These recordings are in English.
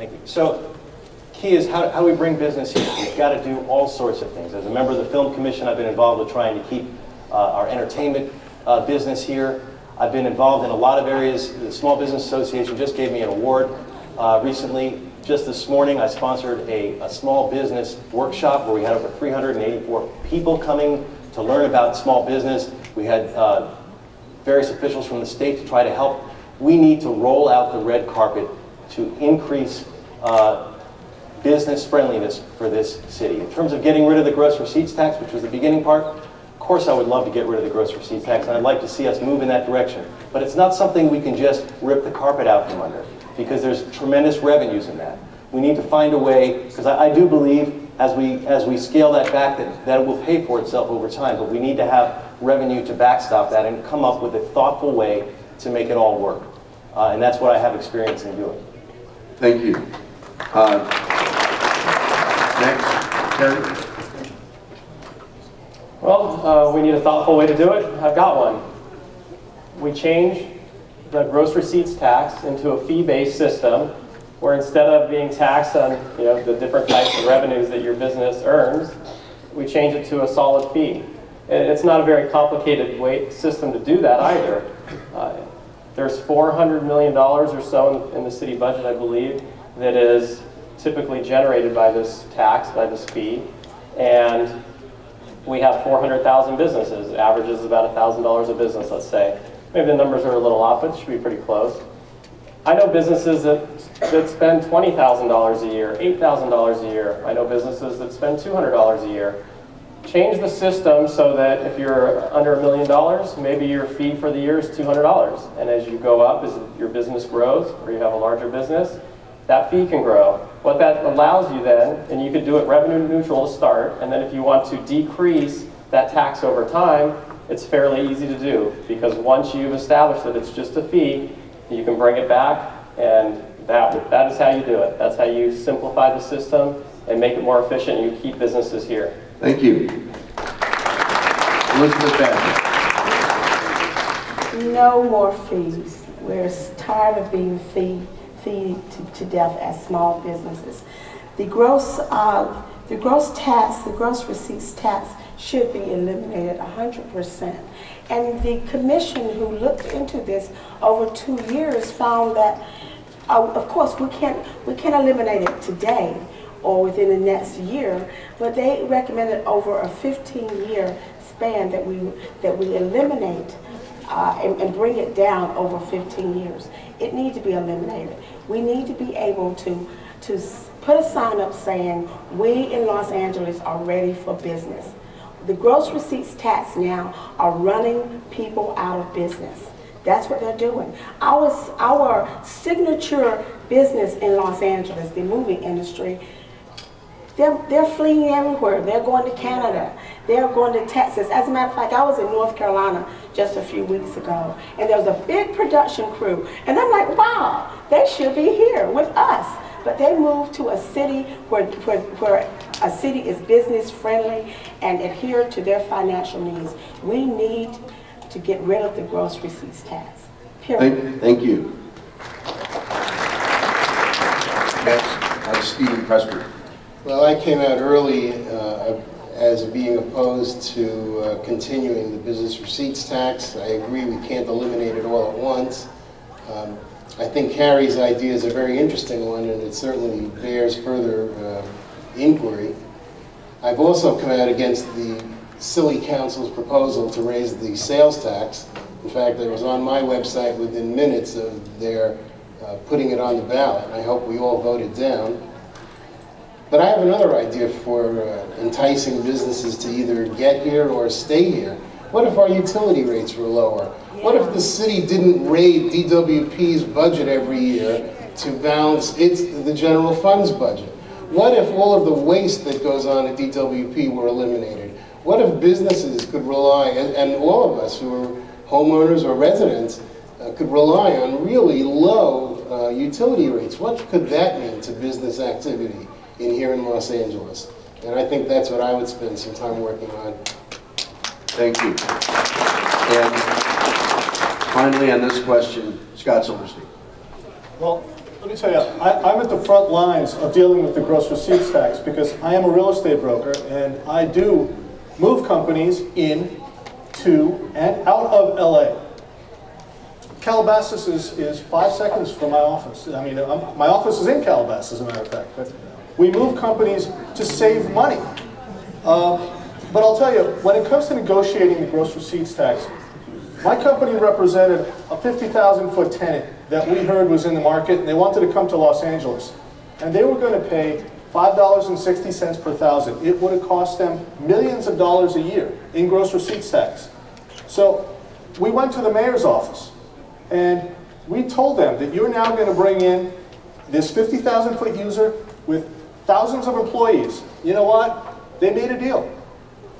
Thank you. So, key is how we bring business here. We've got to do all sorts of things. As a member of the Film Commission, I've been involved with trying to keep our entertainment business here. I've been involved in a lot of areas. The Small Business Association just gave me an award recently. Just this morning, I sponsored a small business workshop where we had over 384 people coming to learn about small business. We had various officials from the state to try to help. We need to roll out the red carpet to increase business friendliness for this city. In terms of getting rid of the gross receipts tax, which was the beginning part, of course I would love to get rid of the gross receipts tax, and I'd like to see us move in that direction. But it's not something we can just rip the carpet out from under, because there's tremendous revenues in that. We need to find a way, because I do believe as we scale that back that it will pay for itself over time, but we need to have revenue to backstop that and come up with a thoughtful way to make it all work. And that's what I have experience in doing. Thank you. Next, Terry. Well, we need a thoughtful way to do it. I've got one. We change the gross receipts tax into a fee-based system where instead of being taxed on the different types of revenues that your business earns, we change it to a solid fee. It's not a very complicated system to do that either. There's $400 million or so in the city budget, I believe, that is typically generated by this tax, by this fee, and we have 400,000 businesses. It averages about $1,000 a business, let's say. Maybe the numbers are a little off, but it should be pretty close. I know businesses that spend $20,000 a year, $8,000 a year. I know businesses that spend $200 a year. Change the system so that if you're under $1 million, maybe your fee for the year is $200. And as you go up, as your business grows, or you have a larger business, that fee can grow. What that allows you then, and you could do it revenue neutral to start, and then if you want to decrease that tax over time, it's fairly easy to do, because once you've established that it's just a fee, you can bring it back, and that is how you do it. That's how you simplify the system and make it more efficient, and you keep businesses here. Thank you. Elizabeth Bassett. No more fees. We're tired of being feed to death as small businesses. The gross tax, the gross receipts tax should be eliminated 100%. And the commission who looked into this over 2 years found that, of course, we can't eliminate it today or within the next year, but they recommended over a 15-year span that we eliminate and bring it down over 15 years. It needs to be eliminated. We need to be able to put a sign up saying, we in Los Angeles are ready for business. The gross receipts tax now are running people out of business. That's what they're doing. Our signature business in Los Angeles, the movie industry, they're fleeing everywhere. They're going to Canada. They're going to Texas. As a matter of fact, I was in North Carolina just a few weeks ago, and there was a big production crew. And I'm like, wow, they should be here with us. But they moved to a city where a city is business friendly and adhere to their financial needs. We need to get rid of the gross receipts tax. Period. Thank you. Next, Stephen Presper. Well, I came out early as being opposed to continuing the business receipts tax. I agree we can't eliminate it all at once. I think Carrie's idea is a very interesting one, and it certainly bears further inquiry. I've also come out against the City Council's proposal to raise the sales tax. In fact, it was on my website within minutes of their putting it on the ballot. I hope we all voted down. But I have another idea for enticing businesses to either get here or stay here. What if our utility rates were lower? What if the city didn't raid DWP's budget every year to balance the general fund's budget? What if all of the waste that goes on at DWP were eliminated? What if businesses could rely, and all of us who are homeowners or residents, could rely on really low utility rates? What could that mean to business activity here in Los Angeles? And I think that's what I would spend some time working on. Thank you. And finally on this question, Scott Silverstein. Well, Let me tell you, I'm at the front lines of dealing with the gross receipts tax because I am a real estate broker and I do move companies in, to, and out of LA. Calabasas is 5 seconds from my office. I mean, my office is in Calabasas, as a matter of fact. But we move companies to save money. But I'll tell you, when it comes to negotiating the gross receipts tax, my company represented a 50,000-foot tenant that we heard was in the market, and they wanted to come to Los Angeles. And they were going to pay $5.60 per thousand. It would have cost them millions of dollars a year in gross receipts tax. So we went to the mayor's office, and we told them that you're now going to bring in this 50,000-foot user with thousands of employees. You know what? They made a deal.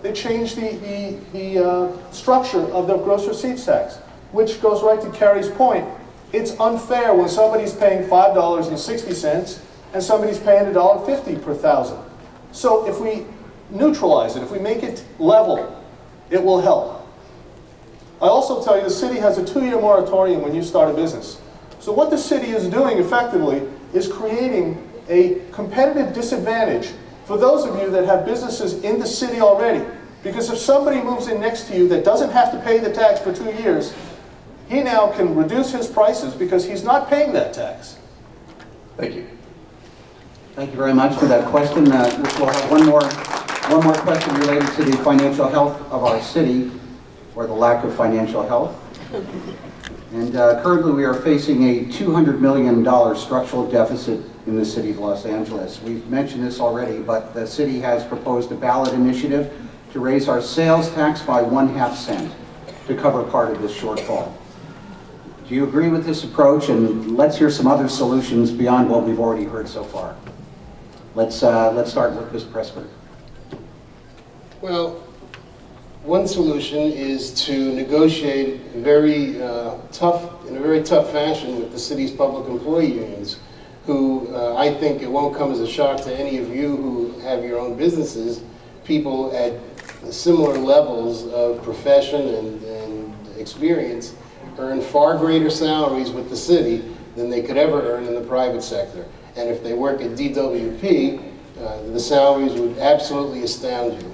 They changed the structure of the gross receipts tax, which goes right to Carrie's point. It's unfair when somebody's paying $5.60 and somebody's paying $1.50 per thousand. So if we neutralize it, if we make it level, it will help. I also tell you the city has a 2-year moratorium when you start a business. So what the city is doing effectively is creating a competitive disadvantage for those of you that have businesses in the city already. Because if somebody moves in next to you that doesn't have to pay the tax for 2 years, he now can reduce his prices because he's not paying that tax. Thank you. Thank you very much for that question. We'll have one more question related to the financial health of our city, or the lack of financial health. And currently we are facing a $200 million structural deficit in the city of Los Angeles. We've mentioned this already, but the city has proposed a ballot initiative to raise our sales tax by 1/2 cent to cover part of this shortfall. Do you agree with this approach? And let's hear some other solutions beyond what we've already heard so far. Let's start with Mr. Pressburg. Well, one solution is to negotiate in a very tough fashion with the city's public employee unions, who I think it won't come as a shock to any of you who have your own businesses, people at similar levels of profession and experience earn far greater salaries with the city than they could ever earn in the private sector. And if they work at DWP, the salaries would absolutely astound you.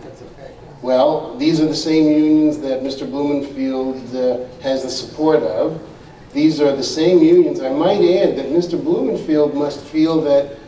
Well, these are the same unions that Mr. Blumenfield has the support of. These are the same unions, I might add, that Mr. Blumenfield must feel that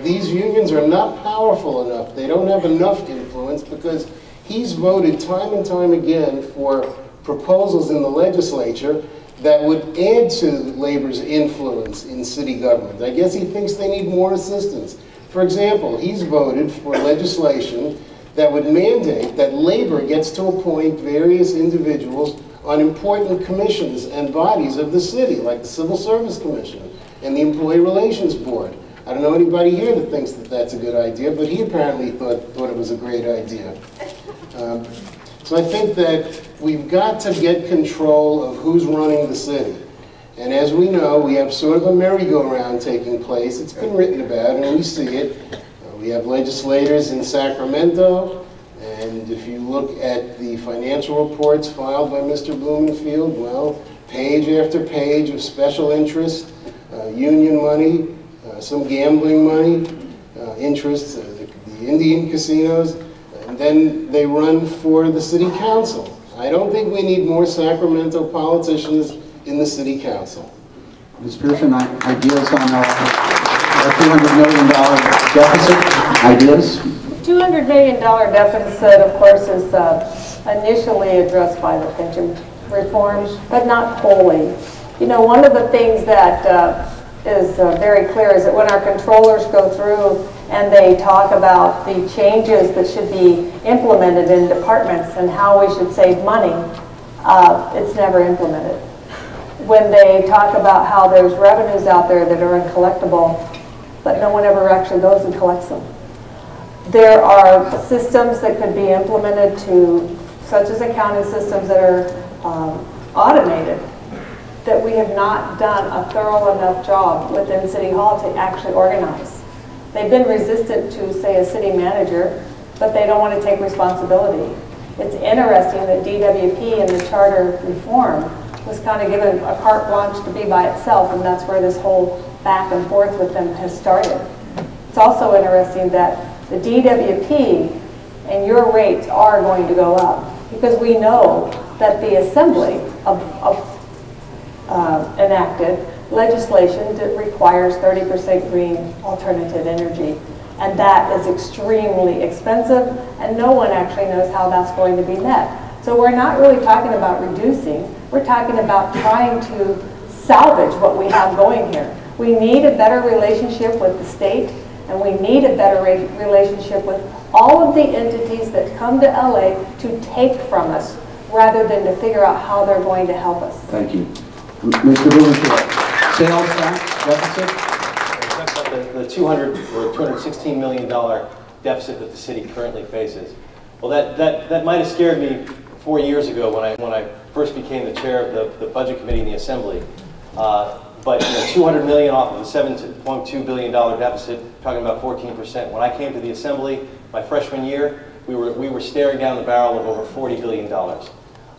these unions are not powerful enough. They don't have enough influence because he's voted time and time again for proposals in the legislature that would add to labor's influence in city government. I guess he thinks they need more assistance. For example, he's voted for legislation that would mandate that labor gets to appoint various individuals on important commissions and bodies of the city, like the Civil Service Commission and the Employee Relations Board. I don't know anybody here that thinks that that's a good idea, but he apparently thought it was a great idea. So I think that we've got to get control of who's running the city. And as we know, we have sort of a merry-go-round taking place. It's been written about, and we see it. We have legislators in Sacramento, and if you look at the financial reports filed by Mr. Blumenfield, well, page after page of special interest, union money, some gambling money, interests, the Indian casinos, and then they run for the city council. I don't think we need more Sacramento politicians in the city council. Ms. Pearson, ideas on our $200 million deficit? Ideas? $200 million deficit, of course, is initially addressed by the pension reform, but not wholly. You know, one of the things that is very clear is that when our controllers go through and they talk about the changes that should be implemented in departments and how we should save money, it's never implemented. When they talk about how there's revenues out there that are uncollectible, but no one ever actually goes and collects them. There are systems that could be implemented such as accounting systems that are automated, that we have not done a thorough enough job within City Hall to actually organize. They've been resistant to, say, a city manager, but they don't want to take responsibility. It's interesting that DWP in the charter reform was kind of given a carte blanche to be by itself, and that's where this whole back and forth with them has started. It's also interesting that the DWP and your rates are going to go up because we know that the Assembly enacted legislation that requires 30% green alternative energy. And that is extremely expensive, and no one actually knows how that's going to be met. So we're not really talking about reducing, we're talking about trying to salvage what we have going here. We need a better relationship with the state, and we need a better relationship with all of the entities that come to LA to take from us, rather than to figure out how they're going to help us. Thank you. Mr. Blumenthal, sales tax deficit? The $216 million deficit that the city currently faces. Well, that might have scared me 4 years ago when I first became the chair of the Budget Committee in the Assembly. But $200 million off of a $7.2 billion deficit, talking about 14%. When I came to the Assembly my freshman year, we were staring down the barrel of over $40 billion.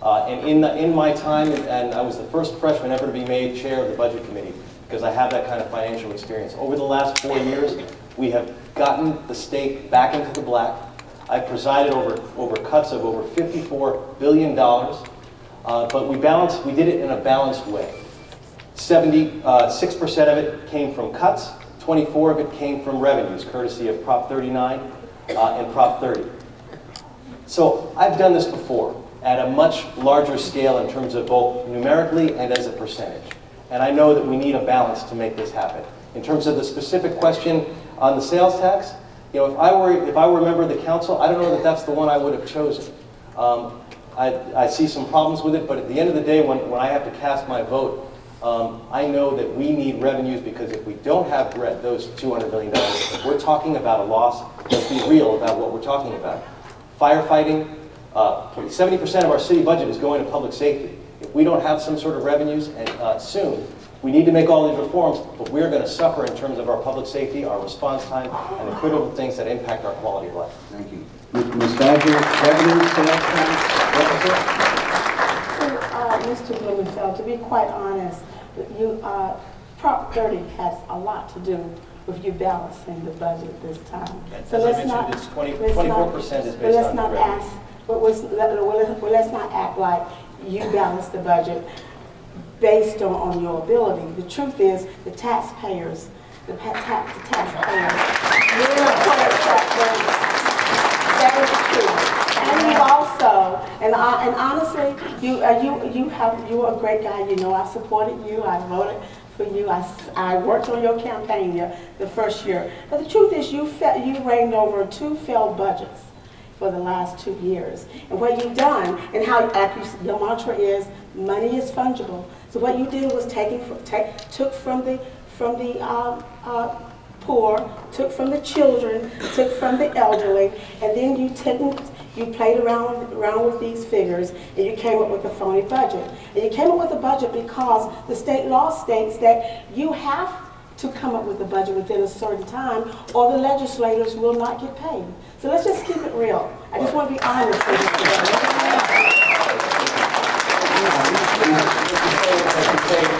And in my time, and I was the first freshman ever to be made chair of the Budget Committee, because I have that kind of financial experience. Over the last 4 years, we have gotten the state back into the black. I've presided over cuts of over $54 billion, but we did it in a balanced way. 76% of it came from cuts, 24% of it came from revenues, courtesy of Prop 39 and Prop 30. So I've done this before at a much larger scale in terms of both numerically and as a percentage. And I know that we need a balance to make this happen. In terms of the specific question on the sales tax, if I were a member of the council, I don't know that that's the one I would have chosen. I see some problems with it, but at the end of the day, when I have to cast my vote, I know that we need revenues, because if we don't have those $200 million, we're talking about a loss. Let's be real about what we're talking about. Firefighting, 70% of our city budget is going to public safety. If we don't have some sort of revenues and soon, we need to make all these reforms, but we're going to suffer in terms of our public safety, our response time, and the critical things that impact our quality of life. Thank you. Ms. Badger, revenue, sales tax, Mr. Blumenfeld, to be quite honest, Prop 30 has a lot to do with you balancing the budget this time. So let's not, it's 24% is based on the revenue. Let's not act like you balance the budget based on your ability. The truth is, the taxpayers, we're that is true. And you also, and honestly, you are a great guy. I supported you. I voted for you. I worked on your campaign the first year. But the truth is, you reigned over 2 failed budgets for the last 2 years. And what you've done, and how your mantra is, money is fungible. So what you did was took from the poor, took from the children, took from the elderly, and then you played around with these figures, and you came up with a phony budget. And you came up with a budget because the state law states that you have to come up with a budget within a certain time, or the legislators will not get paid. So let's just keep it real. I just want to be honest with you today.